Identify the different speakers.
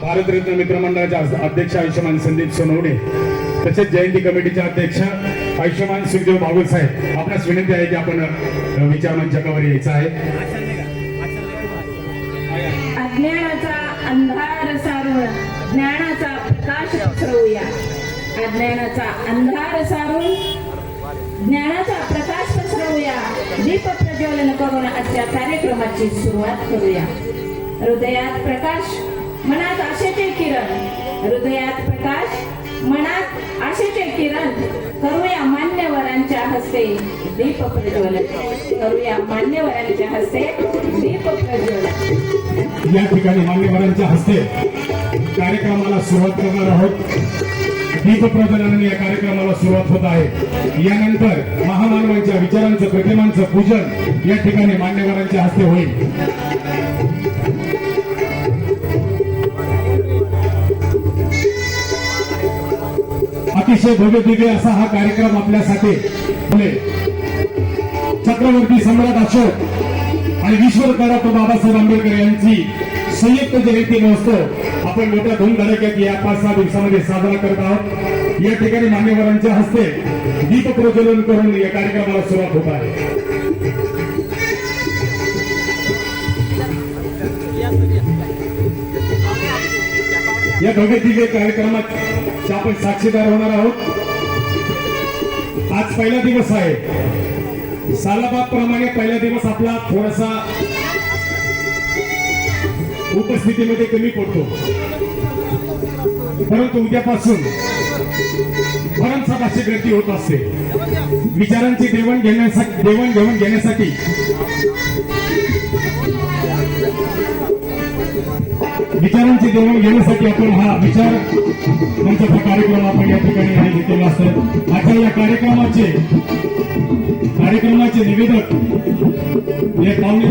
Speaker 1: भारतरत्न मित्रमंडळाच्या अध्यक्ष आयुष्यमान संदीप सोनवणे तसेच जयंती कमिटीचे अध्यक्ष आयुष्यमान सुखदेव बागुल साहेब, आपणास विनंती आहे की आपण विचार मंचावर यायचं आहे.
Speaker 2: अज्ञानाचा अंधार सारून ज्ञानाचा प्रकाश पसरवूया. अज्ञानाचा अंधार सारून ज्ञानाचा प्रकाश पसरवूया. दीप प्रज्वलन करून आजच्या कार्यक्रमाची सुरुवात करूया. हृदयात प्रकाश, मनात आशेचे किरण. हृदयात प्रकाश, मनात आशेचे किरण. करूया मान्यवरांच्या हस्ते दीप प्रज्वलन. करूया मान्यवरांच्या हस्ते दीप प्रज्वलन.
Speaker 1: या ठिकाणी मान्यवरांच्या हस्ते कार्यक्रमाला सुरुवात करणार आहोत. दीप प्रज्वलनाने या कार्यक्रमाला सुरुवात होत आहे. यानंतर महामानवांच्या विचारांचं, प्रतिमांचं पूजन या ठिकाणी मान्यवरांच्या हस्ते होईल. अतिशय भव्य दिव्य असा हा कार्यक्रम आपल्यासाठी छत्रपती सम्राट अशोक आणि विश्वकर्ता बाबासाहेब आंबेडकर यांची संयुक्त जयंती महोत्सव आपण मोठ्या धूमधडाक्यात या 5-6 दिवसामध्ये साजरा करत आहोत. या ठिकाणी मान्यवरांच्या हस्ते दीप प्रज्वलन करून या कार्यक्रमाला सुरुवात होत आहे. या भव्य दिव्य कार्यक्रमात आपण साक्षीदार होणार आहोत. आज पहिला दिवस आहे. सालाबादप्रमाणे पहिला दिवस आपला थोडासा उपस्थितीमध्ये कमी पडतो, परंतु उद्यापासून भरमसाठ अशी गर्दी होत असते. विचारांची देवणघेवाण घेण्यासाठी आपण हा विचार मंचाचा कार्यक्रम आपण या ठिकाणी आयोजित केला असतो. आता या कार्यक्रमाचे निवेदक हे पाहुणे